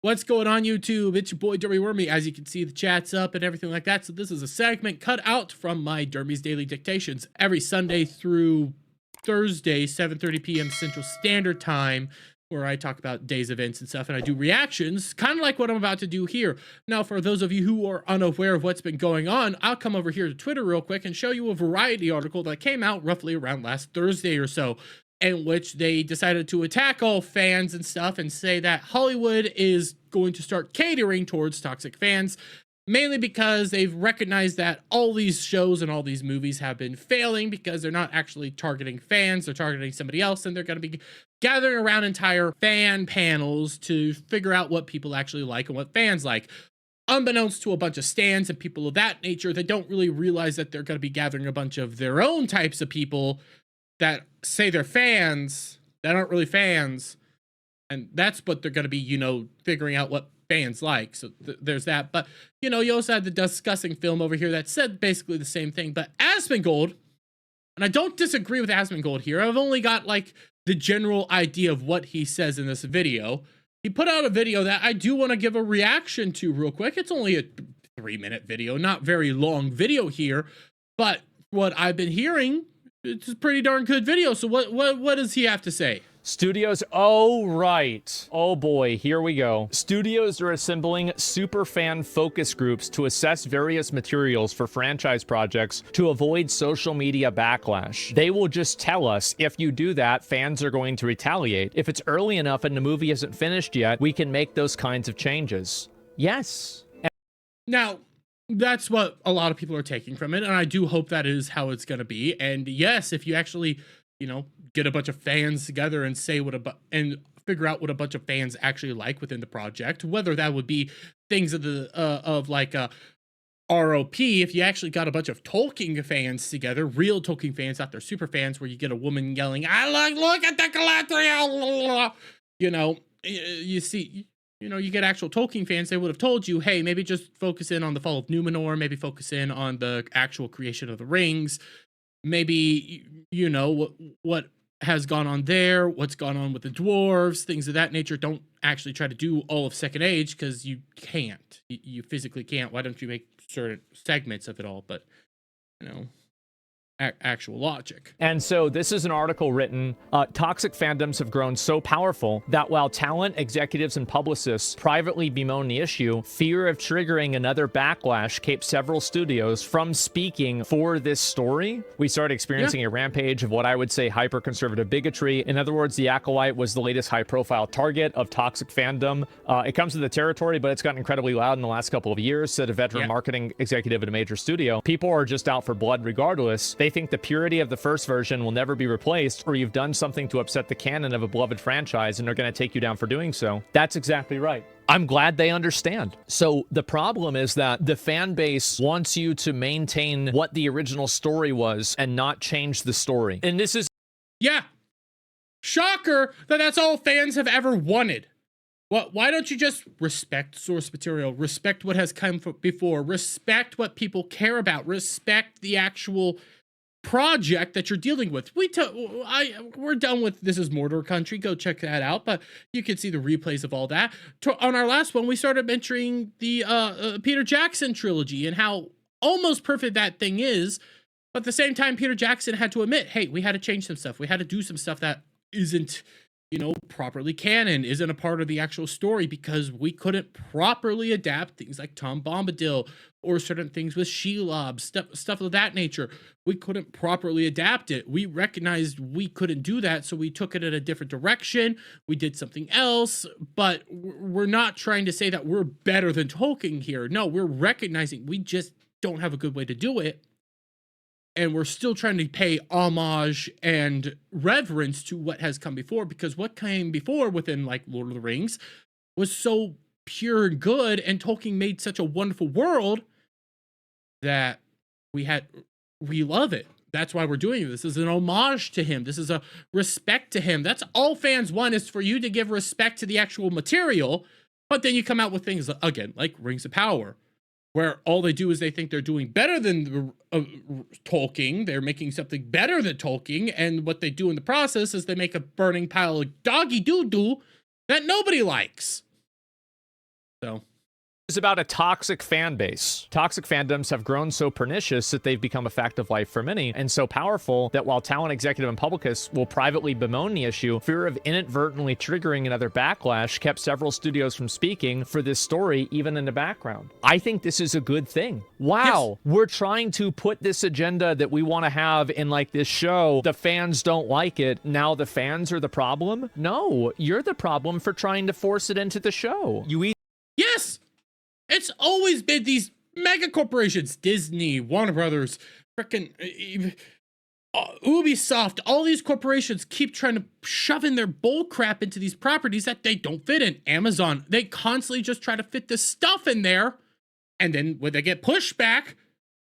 What's going on, YouTube? It's your boy Dermy Wormy. As you can see, the chat's up and everything like that. So this is a segment cut out from my Dermy's Daily Dictations every Sunday through Thursday, 7:30 p.m. Central Standard Time, where I talk about days, events, and stuff, and I do reactions, kind of like what I'm about to do here. Now, for those of you who are unaware of what's been going on, I'll come over here to Twitter real quick and show you a Variety article that came out roughly around last Thursday or so, in which they decided to attack all fans and stuff and say that Hollywood is going to start catering towards toxic fans, mainly because they've recognized that all these shows and all these movies have been failing because they're not actually targeting fans, they're targeting somebody else, and they're going to be gathering around entire fan panels to figure out what people actually like and what fans like. Unbeknownst to a bunch of stans and people of that nature, they don't really realize that they're going to be gathering a bunch of their own types of people that say they're fans, that aren't really fans, and that's what they're going to be, you know, figuring out what fans like. So there's that. But, you know, you also had the discussing film over here that said basically the same thing. But Asmongold, and I don't disagree with Asmongold here, I've only got like the general idea of what he says in this video. He put out a video that I do want to give a reaction to real quick. It's only a 3-minute video, not very long video here, but what I've been hearing, it's a pretty darn good video. So what does he have to say? Studios, oh right. Oh boy, here we go. Studios are assembling super fan focus groups to assess various materials for franchise projects to avoid social media backlash. They will just tell us if you do that, fans are going to retaliate. If it's early enough and the movie isn't finished yet, we can make those kinds of changes. Yes. Now, that's what a lot of people are taking from it, and I do hope that is how it's going to be. And yes, if you actually, you know, get a bunch of fans together and say and figure out what a bunch of fans actually like within the project, whether that would be things of the ROP, if you actually got a bunch of Tolkien fans together, real Tolkien fans, not their super fans, where you get a woman yelling, "I like, look at the Galadriel," you know, you see. You know, you get actual Tolkien fans, they would have told you, hey, maybe just focus in on the fall of Numenor, maybe focus in on the actual creation of the rings, maybe, you know, what has gone on there, what's gone on with the dwarves, things of that nature. Don't actually try to do all of Second Age, because you can't. You physically can't. Why don't you make certain segments of it all? But, you know, actual logic. And so this is an article written, toxic fandoms have grown so powerful that while talent, executives, and publicists privately bemoan the issue, fear of triggering another backlash keeps several studios from speaking for this story. We started experiencing a rampage of what I would say hyper-conservative bigotry. In other words, The Acolyte was the latest high-profile target of toxic fandom. It comes with the territory, but it's gotten incredibly loud in the last couple of years, said a veteran marketing executive at a major studio. People are just out for blood regardless. They think the purity of the first version will never be replaced, or you've done something to upset the canon of a beloved franchise and they're going to take you down for doing so. That's exactly right. I'm glad they understand. So the problem is that the fan base wants you to maintain what the original story was and not change the story. And this is... Yeah. Shocker that that's all fans have ever wanted. Why don't you just respect source material, respect what has come before, respect what people care about, respect the actual project that you're dealing with. We're done with This Is Mordor Country. Go check that out. But you can see the replays of all that. On our last one, we started mentioning the Peter Jackson trilogy and how almost perfect that thing is. But at the same time, Peter Jackson had to admit, hey, we had to change some stuff. We had to do some stuff that isn't, you know, properly canon, isn't a part of the actual story, because we couldn't properly adapt things like Tom Bombadil or certain things with Shelob, stuff of that nature. We couldn't properly adapt it. We recognized we couldn't do that, so we took it in a different direction. We did something else, but we're not trying to say that we're better than Tolkien here. No, we're recognizing we just don't have a good way to do it. And we're still trying to pay homage and reverence to what has come before, because what came before within like Lord of the Rings was so pure and good, and Tolkien made such a wonderful world that we love it. That's why we're doing this. This is an homage to him. This is a respect to him. That's all fans want, is for you to give respect to the actual material. But then you come out with things, again, like Rings of Power, where all they do is they think they're doing better than Tolkien. They're making something better than Tolkien, and what they do in the process is they make a burning pile of doggy doo-doo that nobody likes. So It's about a toxic fan base. Toxic fandoms have grown so pernicious that they've become a fact of life for many, and so powerful that while talent, executive, and publicists will privately bemoan the issue, fear of inadvertently triggering another backlash kept several studios from speaking for this story even in the background. I think this is a good thing. Wow, yes. We're trying to put this agenda that we want to have in like this show. The fans don't like it. Now the fans are the problem? No, you're the problem for trying to force it into the show. Yes! It's always been these mega corporations, Disney, Warner Brothers, frickin' Ubisoft, all these corporations keep trying to shove in their bull crap into these properties that they don't fit in. Amazon, they constantly just try to fit this stuff in there. And then when they get pushback,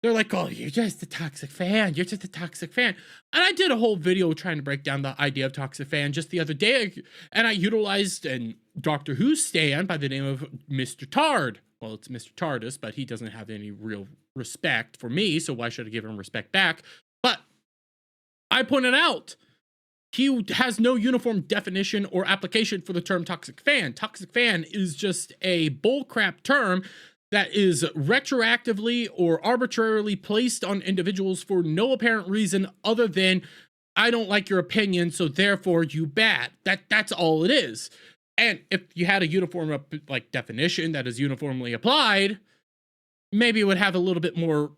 they're like, oh, you're just a toxic fan. You're just a toxic fan. And I did a whole video trying to break down the idea of toxic fan just the other day. And I utilized an Doctor Who stan by the name of Mr. Tard. Well, it's Mr. TARDIS, but he doesn't have any real respect for me, so why should I give him respect back? But I pointed out he has no uniform definition or application for the term toxic fan. Toxic fan is just a bullcrap term that is retroactively or arbitrarily placed on individuals for no apparent reason other than I don't like your opinion, so therefore you bad. That's all it is. And if you had a uniform like definition that is uniformly applied, maybe it would have a little bit more,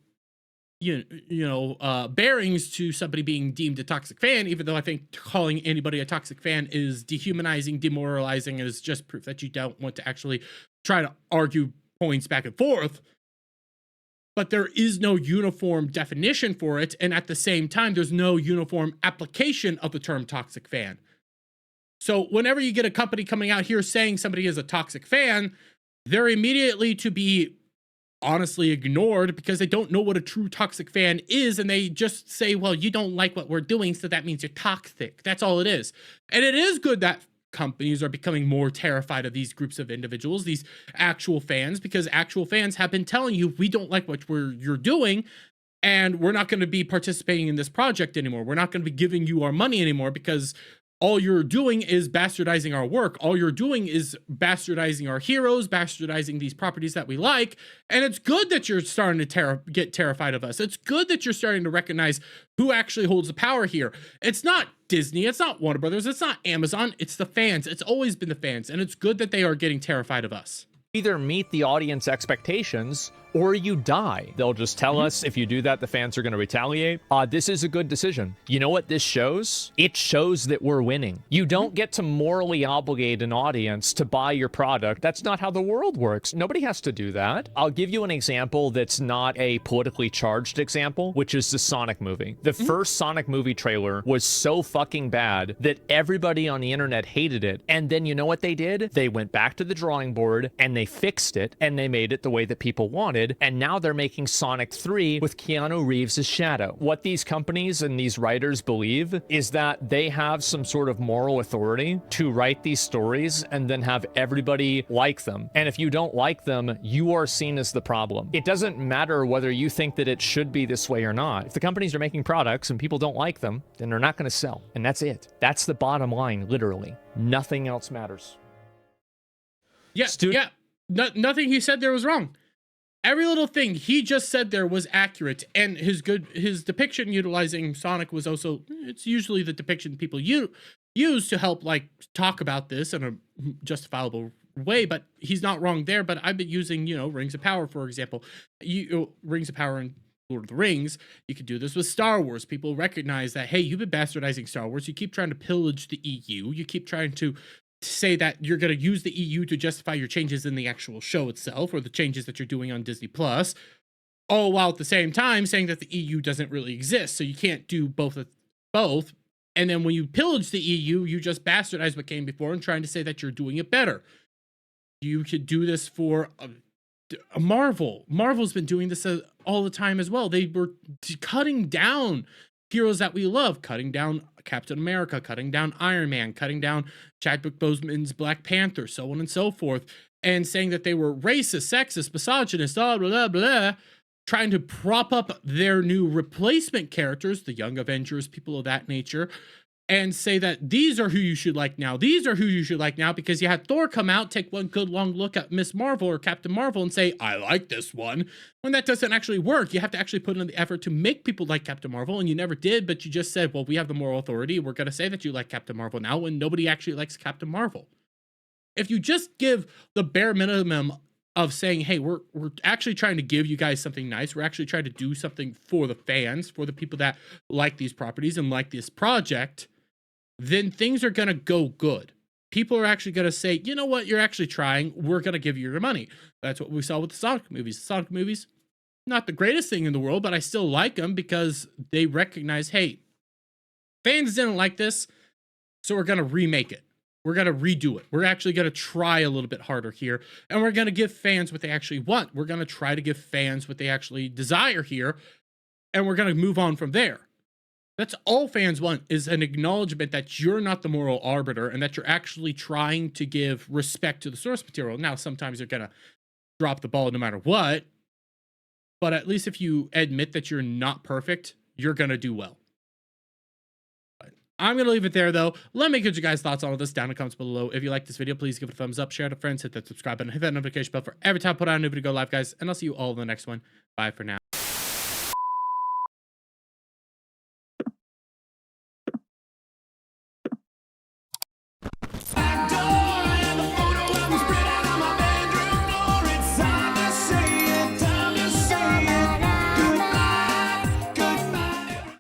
bearings to somebody being deemed a toxic fan. Even though I think calling anybody a toxic fan is dehumanizing, demoralizing, and is just proof that you don't want to actually try to argue points back and forth. But there is no uniform definition for it, and at the same time, there's no uniform application of the term toxic fan. So whenever you get a company coming out here saying somebody is a toxic fan, they're immediately to be honestly ignored because they don't know what a true toxic fan is. And they just say, well, you don't like what we're doing, so that means you're toxic. That's all it is. And it is good that companies are becoming more terrified of these groups of individuals, these actual fans, because actual fans have been telling you, we don't like what you're doing. And we're not going to be participating in this project anymore. We're not going to be giving you our money anymore because all you're doing is bastardizing our work. All you're doing is bastardizing our heroes, bastardizing these properties that we like. And it's good that you're starting to get terrified of us. It's good that you're starting to recognize who actually holds the power here. It's not Disney. It's not Warner Brothers. It's not Amazon. It's the fans. It's always been the fans. And it's good that they are getting terrified of us. Either meet the audience expectations or you die. They'll just tell us if you do that, the fans are going to retaliate. This is a good decision. You know what this shows? It shows that we're winning. You don't get to morally obligate an audience to buy your product. That's not how the world works. Nobody has to do that. I'll give you an example that's not a politically charged example, which is the Sonic movie. The first Sonic movie trailer was so fucking bad that everybody on the internet hated it. And then you know what they did? They went back to the drawing board and they fixed it and they made it the way that people wanted. And now they're making Sonic 3 with Keanu Reeves' Shadow. What these companies and these writers believe is that they have some sort of moral authority to write these stories and then have everybody like them. And if you don't like them, you are seen as the problem. It doesn't matter whether you think that it should be this way or not. If the companies are making products and people don't like them, then they're not going to sell. And that's it. That's the bottom line, literally. Nothing else matters. Yeah. Nothing he said there was wrong. Every little thing he just said there was accurate, and his depiction utilizing Sonic was also, it's usually the depiction people use to help like talk about this in a justifiable way, but he's not wrong there. But I've been using, Rings of Power, for example. Rings of Power and Lord of the Rings, you could do this with Star Wars. People recognize that, hey, you've been bastardizing Star Wars. You keep trying to pillage the EU. You keep trying to say that you're going to use the EU to justify your changes in the actual show itself or the changes that you're doing on Disney Plus, all while at the same time saying that the EU doesn't really exist. So you can't do both. And then when you pillage the EU, you just bastardize what came before and trying to say that you're doing it better. You could do this for Marvel. Marvel's been doing this all the time as well. They were cutting down heroes that we love, cutting down Captain America, cutting down Iron Man, cutting down Chadwick Boseman's Black Panther, so on and so forth, and saying that they were racist, sexist, misogynist, blah, blah, blah, trying to prop up their new replacement characters, the Young Avengers, people of that nature, and say that these are who you should like now. These are who you should like now, because you had Thor come out, take one good long look at Miss Marvel or Captain Marvel and say, I like this one. When that doesn't actually work, you have to actually put in the effort to make people like Captain Marvel, and you never did, but you just said, well, we have the moral authority. We're going to say that you like Captain Marvel now when nobody actually likes Captain Marvel. If you just give the bare minimum of saying, hey, we're actually trying to give you guys something nice. We're actually trying to do something for the fans, for the people that like these properties and like this project, then things are going to go good. People are actually going to say, you know what, you're actually trying. We're going to give you your money. That's what we saw with the Sonic movies. The Sonic movies, not the greatest thing in the world, but I still like them because they recognize, hey, fans didn't like this, so we're going to remake it. We're going to redo it. We're actually going to try a little bit harder here, and we're going to give fans what they actually want. We're going to try to give fans what they actually desire here, and we're going to move on from there. That's all fans want, is an acknowledgement that you're not the moral arbiter and that you're actually trying to give respect to the source material. Now, sometimes you're going to drop the ball no matter what, but at least if you admit that you're not perfect, you're going to do well. But I'm going to leave it there, though. Let me get your guys' thoughts on all this down in the comments below. If you like this video, please give it a thumbs up, share it to friends, hit that subscribe button, hit that notification bell for every time I put out a new video, go live, guys, and I'll see you all in the next one. Bye for now.